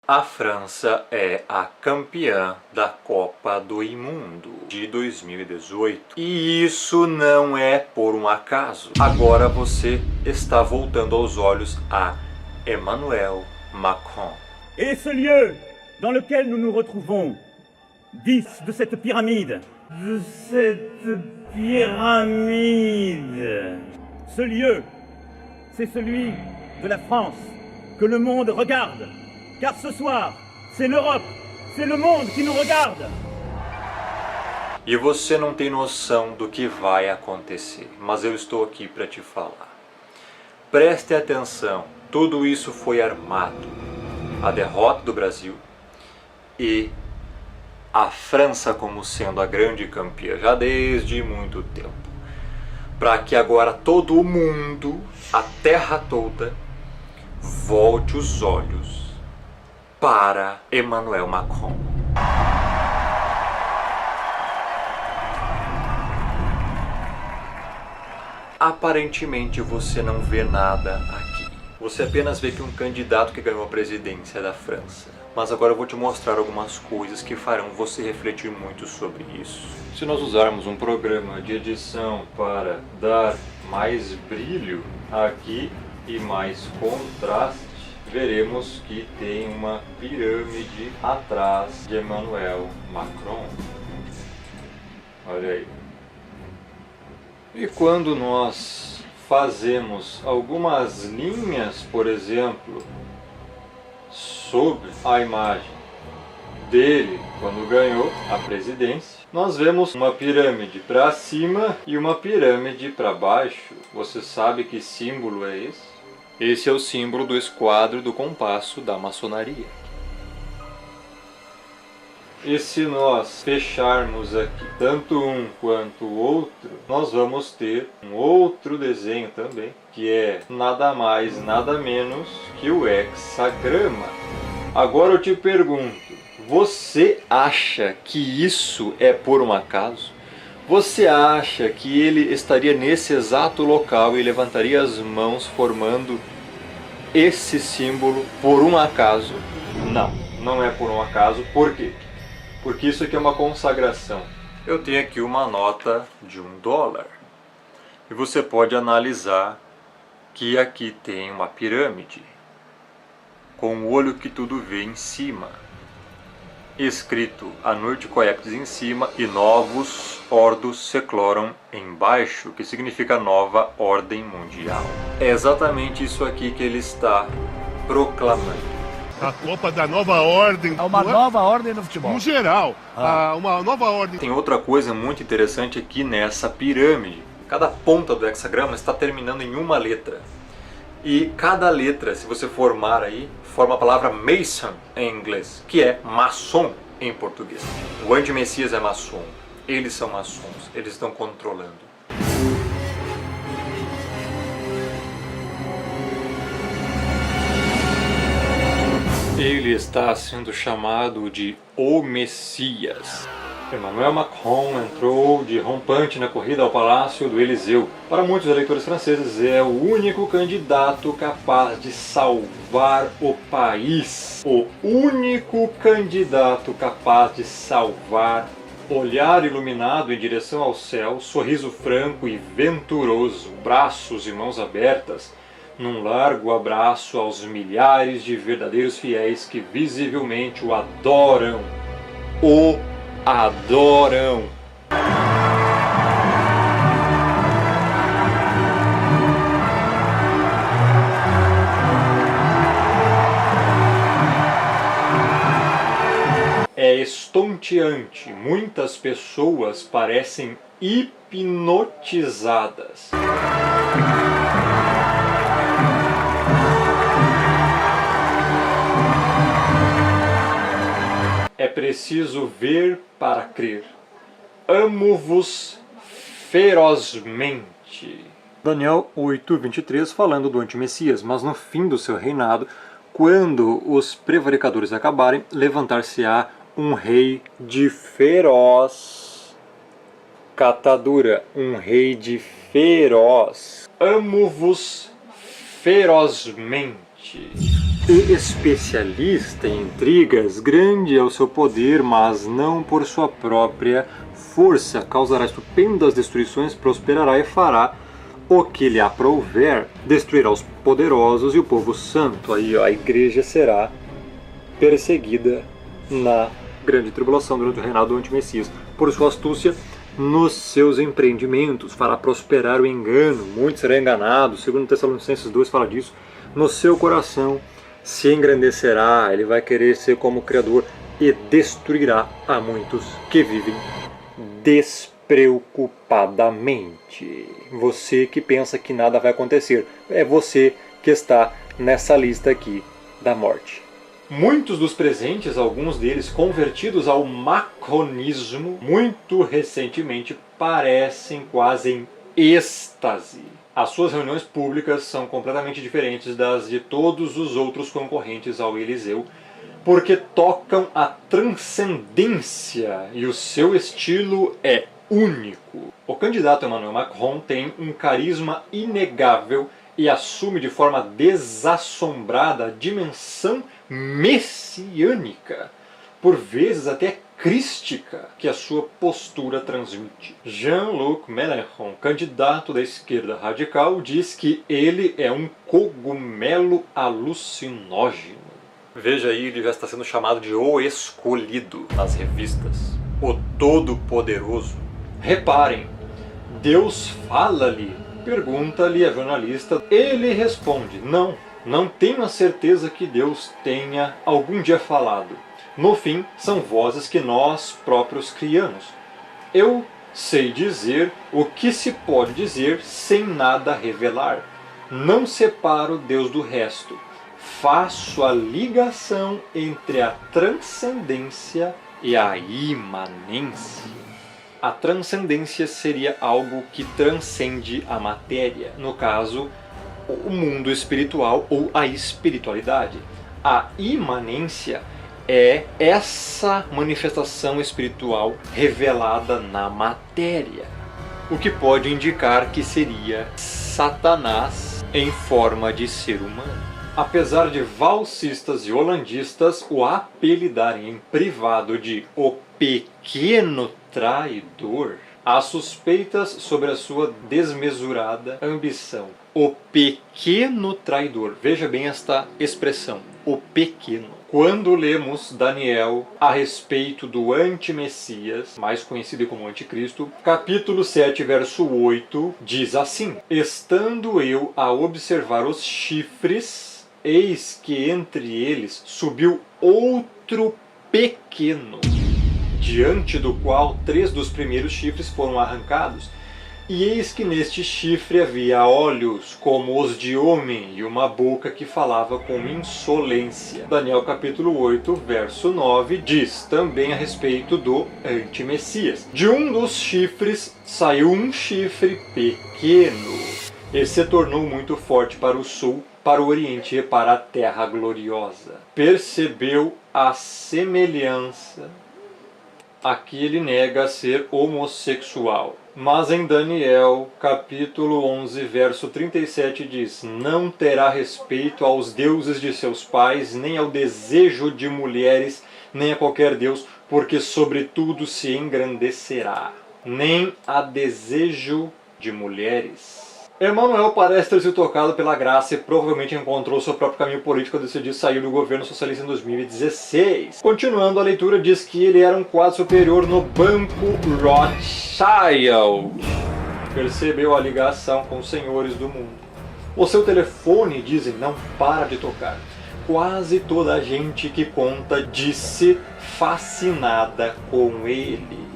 A França é a campeã da Copa do Mundo de 2018. E isso não é por um acaso. Agora você está voltando aos olhos a Emmanuel Macron. Et ce lieu dans lequel nous nous retrouvons, 10 de cette pyramide. De cette pyramide. Ce lieu, c'est celui de la France que le monde regarde. Car ce soir, c'est l'Europe, c'est le monde qui nous regarde. E você não tem noção do que vai acontecer, mas eu estou aqui para te falar. Preste atenção, tudo isso foi armado. A derrota do Brasil e a França como sendo a grande campeã já desde muito tempo. Para que agora todo o mundo, a terra toda, volte os olhos para Emmanuel Macron. Aparentemente você não vê nada aqui. Você apenas vê que um candidato que ganhou a presidência da França. Mas agora eu vou te mostrar algumas coisas que farão você refletir muito sobre isso. Se nós usarmos um programa de edição para dar mais brilho aqui e mais contraste, veremos que tem uma pirâmide atrás de Emmanuel Macron. Olha aí. E quando nós fazemos algumas linhas, por exemplo, sobre a imagem dele quando ganhou a presidência, nós vemos uma pirâmide para cima e uma pirâmide para baixo. Você sabe que símbolo é esse? Esse é o símbolo do esquadro do compasso da maçonaria. E se nós fecharmos aqui tanto um quanto o outro, nós vamos ter um outro desenho também, que é nada mais, nada menos que o hexagrama. Agora eu te pergunto, você acha que isso é por um acaso? Você acha que ele estaria nesse exato local e levantaria as mãos formando esse símbolo por um acaso? Não, não é por um acaso. Por quê? Porque isso aqui é uma consagração. Eu tenho aqui uma nota de $1. E você pode analisar que aqui tem uma pirâmide, com o olho que tudo vê em cima. Escrito Anurti Coeptis em cima e Novus Ordus Seclorum embaixo, que significa nova ordem mundial. É exatamente isso aqui que ele está proclamando. A Copa da Nova Ordem. É uma nova ordem no futebol. No geral, uma nova ordem. Tem outra coisa muito interessante aqui nessa pirâmide. Cada ponta do hexagrama está terminando em uma letra. E cada letra, se você formar aí, forma a palavra Mason em inglês, que é maçom em português. O anti-messias é maçom. Eles são maçons. Eles estão controlando. Ele está sendo chamado de O Messias. Emmanuel Macron entrou de rompante na corrida ao Palácio do Eliseu. Para muitos eleitores franceses, é o único candidato capaz de salvar o país. O único candidato capaz de salvar. Olhar iluminado em direção ao céu, sorriso franco e venturoso, braços e mãos abertas, num largo abraço aos milhares de verdadeiros fiéis que visivelmente o adoram. O adoram. É estonteante. Muitas pessoas parecem hipnotizadas. É preciso ver para crer. Amo-vos ferozmente. Daniel 8:23 falando do antimessias, mas no fim do seu reinado, quando os prevaricadores acabarem, levantar-se-á um rei de feroz catadura, um rei de feroz. Amo-vos ferozmente. e especialista em intrigas, grande é o seu poder, mas não por sua própria força. Causará estupendas destruições, prosperará e fará o que lhe aprouver, destruirá os poderosos e o povo santo. Aí a igreja será perseguida na grande tribulação durante o reinado do antimessias. Por sua astúcia nos seus empreendimentos, fará prosperar o engano, muito será enganado. Segundo Tessalonicenses 2 fala disso. No seu coração se engrandecerá, ele vai querer ser como Criador e destruirá a muitos que vivem despreocupadamente. Você que pensa que nada vai acontecer, é você que está nessa lista aqui da morte. Muitos dos presentes, alguns deles convertidos ao macronismo, muito recentemente parecem quase em êxtase. As suas reuniões públicas são completamente diferentes das de todos os outros concorrentes ao Eliseu, porque tocam a transcendência e o seu estilo é único. O candidato Emmanuel Macron tem um carisma inegável e assume de forma desassombrada a dimensão messiânica, por vezes até crística, que a sua postura transmite. Jean-Luc Mélenchon, candidato da esquerda radical, diz que ele é um cogumelo alucinógeno. Veja aí, ele já está sendo chamado de o escolhido nas revistas, o todo-poderoso. Reparem, Deus fala-lhe, pergunta-lhe a jornalista, ele responde, não tenho a certeza que Deus tenha algum dia falado. No fim, são vozes que nós próprios criamos. Eu sei dizer o que se pode dizer sem nada revelar. Não separo Deus do resto. Faço a ligação entre a transcendência e a imanência. A transcendência seria algo que transcende a matéria, no caso, o mundo espiritual ou a espiritualidade. A imanência é essa manifestação espiritual revelada na matéria, o que pode indicar que seria Satanás em forma de ser humano. Apesar de valsistas e holandistas o apelidarem em privado de o pequeno traidor, há suspeitas sobre a sua desmesurada ambição. O pequeno traidor, veja bem esta expressão, o pequeno. Quando lemos Daniel a respeito do anti-Messias, mais conhecido como anticristo, capítulo 7, verso 8, diz assim: Estando eu a observar os chifres, eis que entre eles subiu outro pequeno, diante do qual 3 dos primeiros chifres foram arrancados. E eis que neste chifre havia olhos como os de homem e uma boca que falava com insolência. Daniel capítulo 8, verso 9, diz também a respeito do anti-Messias. De um dos chifres saiu um chifre pequeno, e se tornou muito forte para o sul, para o oriente e para a terra gloriosa. Percebeu a semelhança. Aqui ele nega ser homossexual. Mas em Daniel, capítulo 11, verso 37 diz: Não terá respeito aos deuses de seus pais, nem ao desejo de mulheres, nem a qualquer deus, porque sobretudo se engrandecerá. Nem a desejo de mulheres. Emmanuel parece ter sido tocado pela graça e provavelmente encontrou seu próprio caminho político ao decidir sair do governo socialista em 2016. Continuando a leitura, diz que ele era um quadro superior no Banco Rothschild. Percebeu a ligação com os senhores do mundo. O seu telefone, dizem, não para de tocar. Quase toda a gente que conta disse fascinada com ele.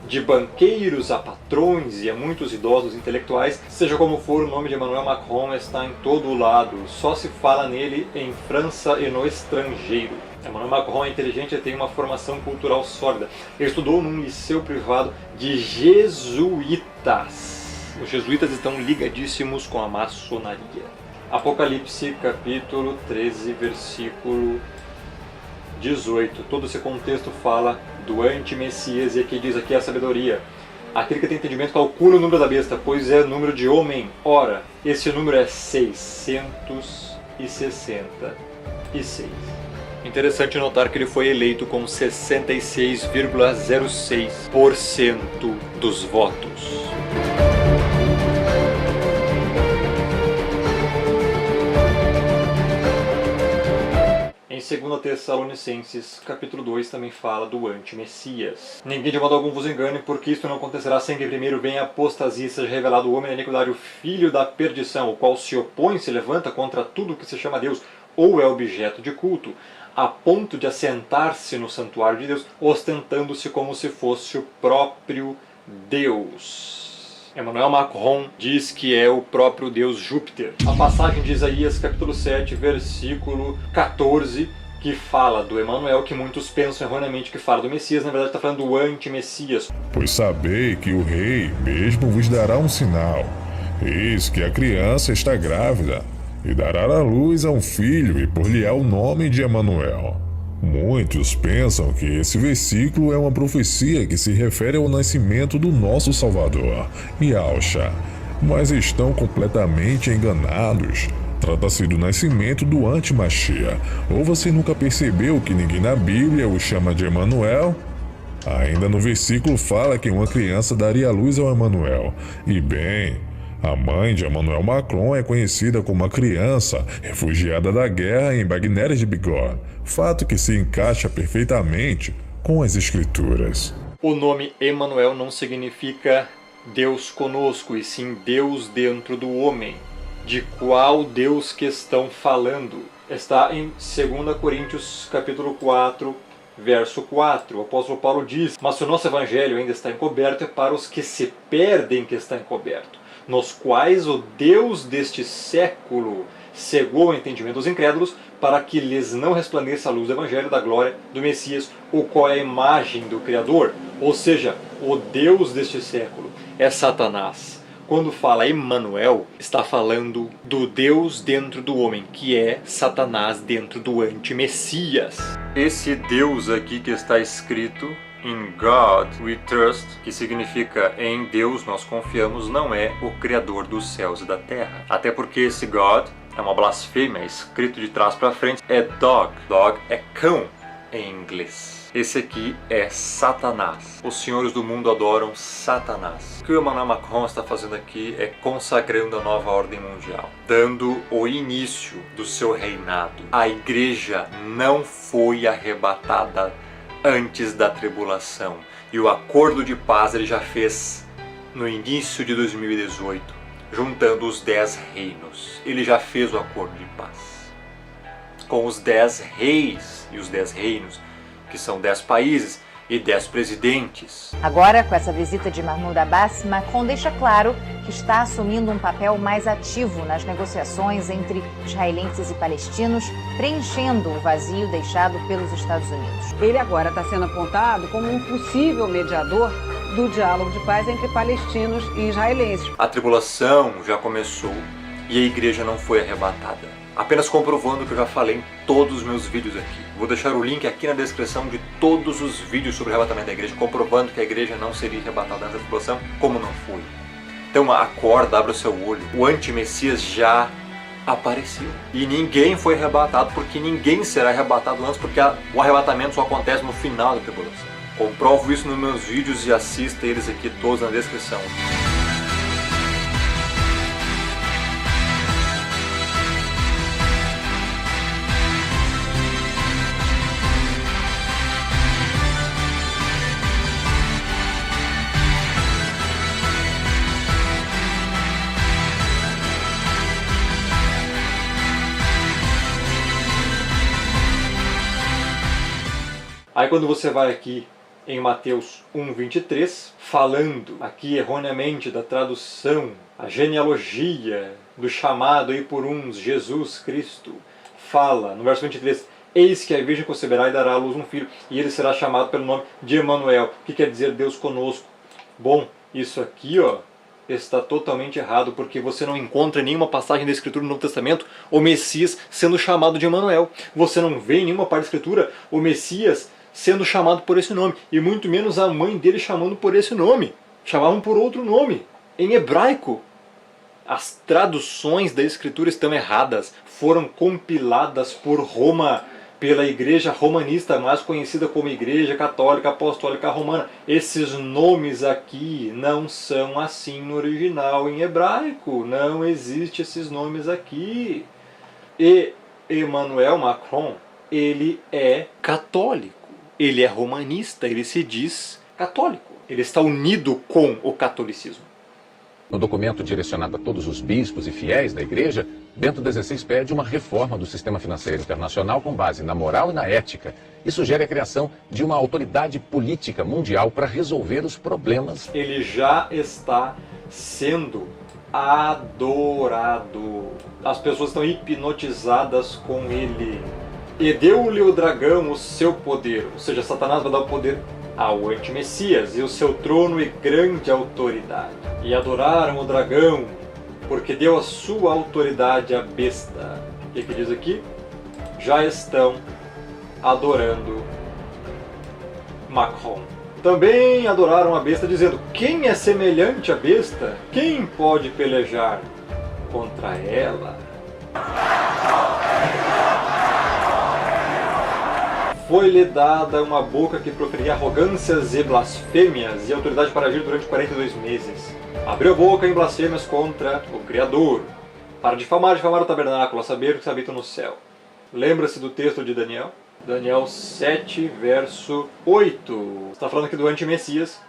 De banqueiros a patrões e a muitos idosos intelectuais, seja como for, o nome de Emmanuel Macron está em todo lado, só se fala nele em França e no estrangeiro. Emmanuel Macron é inteligente e tem uma formação cultural sólida. Ele estudou num liceu privado de jesuítas. Os jesuítas estão ligadíssimos com a maçonaria. Apocalipse capítulo 13, versículo 18. Todo esse contexto fala do anti-Messias, e aqui diz aqui a sabedoria. Aquele que tem entendimento calcula o número da besta, pois é número de homem. Ora, esse número é 660. 6. Interessante notar que ele foi eleito com 66,06% dos votos. Em 2 Tessalonicenses, capítulo 2, também fala do anti-Messias. Ninguém de modo algum vos engane, porque isto não acontecerá sem que primeiro venha a apostasia e seja revelado o homem da iniquidade, o filho da perdição, o qual se opõe e se levanta contra tudo que se chama Deus ou é objeto de culto, a ponto de assentar-se no santuário de Deus, ostentando-se como se fosse o próprio Deus. Emmanuel Macron diz que é o próprio Deus Júpiter. A passagem de Isaías, capítulo 7, versículo 14, que fala do Emmanuel, que muitos pensam erroneamente que fala do Messias, na verdade está falando do anti-Messias. Pois sabei que o rei mesmo vos dará um sinal. Eis que a criança está grávida, e dará à luz a um filho, e por-lhe-á o nome de Emmanuel. Muitos pensam que esse versículo é uma profecia que se refere ao nascimento do nosso Salvador, Yahshua, mas estão completamente enganados. Trata-se do nascimento do anti-Mashiach. Ou você nunca percebeu que ninguém na Bíblia o chama de Emmanuel? Ainda no versículo fala que uma criança daria à luz ao Emmanuel. E bem, a mãe de Emmanuel Macron é conhecida como uma criança refugiada da guerra em Bagnères de Bigorre, fato que se encaixa perfeitamente com as escrituras. O nome Emmanuel não significa Deus conosco, e sim Deus dentro do homem. De qual Deus que estão falando? Está em 2 Coríntios capítulo 4, verso 4. O apóstolo Paulo diz: mas se o nosso evangelho ainda está encoberto, é para os que se perdem que está encoberto, nos quais o Deus deste século cegou o entendimento dos incrédulos, para que lhes não resplandeça a luz do Evangelho da glória do Messias, o qual é a imagem do Criador. Ou seja, o Deus deste século é Satanás. Quando fala Emmanuel, está falando do Deus dentro do homem, que é Satanás dentro do anti-Messias. Esse Deus aqui que está escrito In God we trust, que significa em Deus nós confiamos, não é o Criador dos céus e da terra. Até porque esse God é uma blasfêmia, escrito de trás para frente é dog. Dog é cão em inglês. Esse aqui é Satanás. Os senhores do mundo adoram Satanás. O que o Emmanuel Macron está fazendo aqui é consagrando a nova ordem mundial, dando o início do seu reinado. A igreja não foi arrebatada antes da tribulação, e o acordo de paz ele já fez no início de 2018, juntando os 10 reinos. Ele já fez o acordo de paz com os 10 reis e os 10 reinos, que são 10 países e 10 presidentes. Agora, com essa visita de Mahmoud Abbas, Macron deixa claro que está assumindo um papel mais ativo nas negociações entre israelenses e palestinos, preenchendo o vazio deixado pelos Estados Unidos. Ele agora está sendo apontado como um possível mediador do diálogo de paz entre palestinos e israelenses. A tribulação já começou e a igreja não foi arrebatada. Apenas comprovando o que eu já falei em todos os meus vídeos aqui. Vou deixar o link aqui na descrição de todos os vídeos sobre o arrebatamento da igreja, comprovando que a igreja não seria arrebatada antes da tribulação, como não foi. Então acorda, abre o seu olho. O anti-Messias já apareceu. E ninguém foi arrebatado, porque ninguém será arrebatado antes, porque o arrebatamento só acontece no final da tribulação. Comprovo isso nos meus vídeos e assista eles aqui todos na descrição. Aí quando você vai aqui em Mateus 1:23, falando aqui erroneamente da tradução, a genealogia do chamado aí por uns, Jesus Cristo, fala no verso 23, eis que a virgem conceberá e dará à luz um filho, e ele será chamado pelo nome de Emmanuel, que quer dizer Deus conosco. Bom, isso aqui está totalmente errado, porque você não encontra em nenhuma passagem da Escritura no Novo Testamento o Messias sendo chamado de Emmanuel. Você não vê em nenhuma parte da Escritura o Messias sendo chamado por esse nome, e muito menos a mãe dele chamando por esse nome. Chamavam por outro nome, em hebraico. As traduções da Escritura estão erradas, foram compiladas por Roma, pela Igreja Romanista, mais conhecida como Igreja Católica Apostólica Romana. Esses nomes aqui não são assim no original em hebraico, não existem esses nomes aqui. E Emmanuel Macron, ele é católico, ele é romanista, ele se diz católico, ele está unido com o catolicismo. No documento direcionado a todos os bispos e fiéis da Igreja, Bento XVI pede uma reforma do sistema financeiro internacional com base na moral e na ética e sugere a criação de uma autoridade política mundial para resolver os problemas. Ele já está sendo adorado. As pessoas estão hipnotizadas com ele. E deu-lhe o dragão o seu poder, ou seja, Satanás vai dar o poder ao antimessias e o seu trono e grande autoridade. E adoraram o dragão, porque deu a sua autoridade à besta. O que diz aqui? Já estão adorando Macron. Também adoraram a besta, dizendo: quem é semelhante à besta? Quem pode pelejar contra ela? Foi-lhe dada uma boca que proferia arrogâncias e blasfêmias e autoridade para agir durante 42 meses. Abriu a boca em blasfêmias contra o Criador, para difamar o tabernáculo, a saber que se habita no céu. Lembra-se do texto de Daniel? Daniel 7, verso 8. Está falando aqui do antimessias.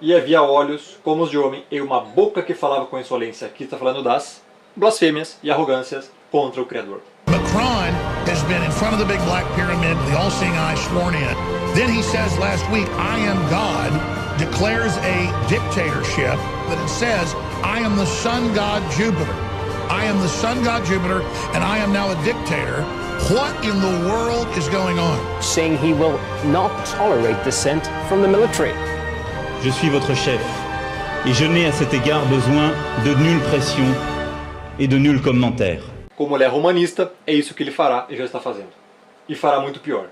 E havia olhos como os de homem e uma boca que falava com insolência. Aqui está falando das blasfêmias e arrogâncias contra o Criador. Macron has been in front of the big black pyramid, the all-seeing eye sworn in. Then he says last week, I am God, declares a dictatorship that it says, I am the sun god Jupiter. I am the sun god Jupiter, and I am now a dictator. What in the world is going on? Saying he will not tolerate dissent from the military. Je suis votre chef, et je n'ai à cet égard besoin de nulle pression et de nul commentaire. Como ele é romanista, é isso que ele fará e já está fazendo. E fará muito pior.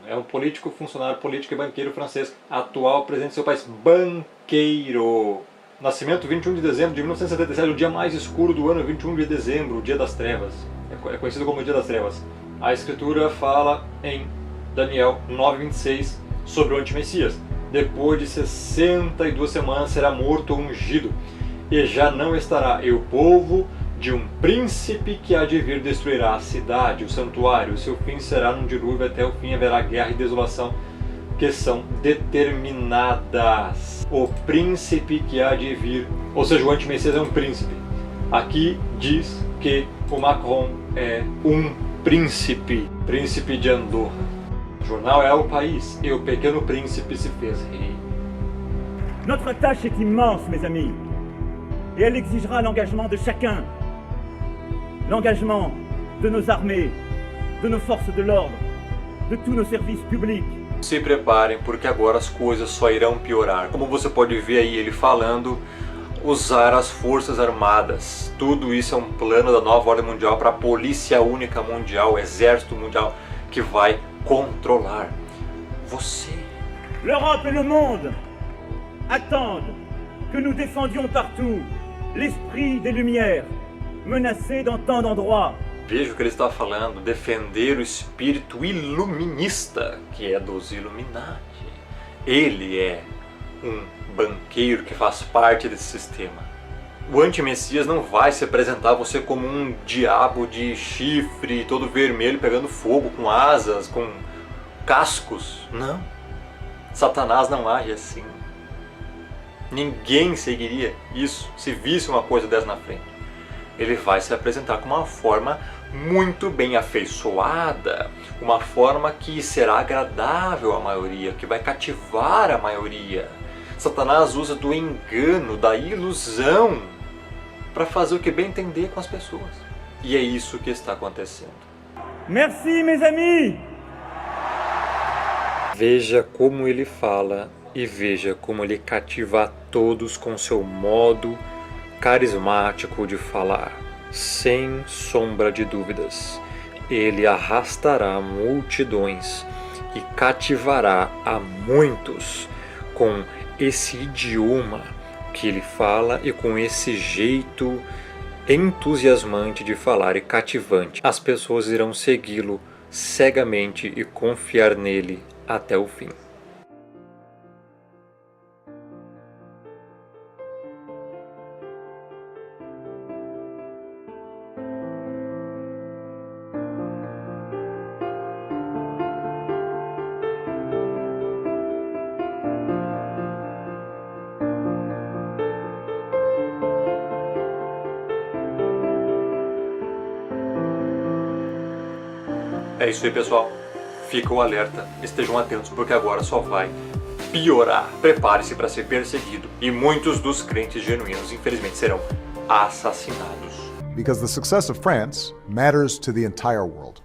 É um político, funcionário político e banqueiro francês, atual presidente do seu país. Banqueiro. Nascimento 21 de dezembro de 1977, o dia mais escuro do ano, 21 de dezembro, o dia das trevas. É conhecido como o dia das trevas. A escritura fala em Daniel 9:26 sobre o antimessias. Depois de 62 semanas será morto ou ungido, e já não estará, e o povo de um príncipe que há de vir destruirá a cidade, o santuário. O seu fim será num dilúvio, até o fim haverá guerra e desolação, que são determinadas. O príncipe que há de vir, ou seja, o antimessias é um príncipe. Aqui diz que o Macron é um príncipe de Andorra. O jornal é o país, e o pequeno príncipe se fez rei. Notre tâche est immense, mes amis, et elle exigera l'engagement de chacun. L'engagement de nos armées, de nos forces de l'ordre, de tous nos services publics. Se preparem, porque agora as coisas só irão piorar. Como você pode ver aí ele falando, usar as forças armadas. Tudo isso é um plano da nova ordem mundial para a polícia única mundial, o exército mundial, que vai controlar você. L'Europe et le monde attendent que nous défendions partout l'esprit des Lumières, menacé dans tant d'endroits. Veja o que ele está falando, defender o espírito iluminista, que é dos Illuminati. Ele é um banqueiro que faz parte desse sistema. O antimessias não vai se apresentar a você como um diabo de chifre, todo vermelho, pegando fogo, com asas, com cascos. Não. Satanás não age assim. Ninguém seguiria isso se visse uma coisa dessa na frente. Ele vai se apresentar com uma forma muito bem afeiçoada, uma forma que será agradável à maioria, que vai cativar a maioria. Satanás usa do engano, da ilusão, para fazer o que bem entender com as pessoas. E é isso que está acontecendo. Merci, mes amis! Veja como ele fala e veja como ele cativa a todos com seu modo carismático de falar. Sem sombra de dúvidas, ele arrastará multidões e cativará a muitos com esse idioma que ele fala e com esse jeito entusiasmante de falar e cativante. As pessoas irão segui-lo cegamente e confiar nele até o fim. É isso aí, pessoal. Fica o alerta, estejam atentos porque agora só vai piorar. Prepare-se para ser perseguido e muitos dos crentes genuínos, infelizmente, serão assassinados. Because the success of France matters to the entire world.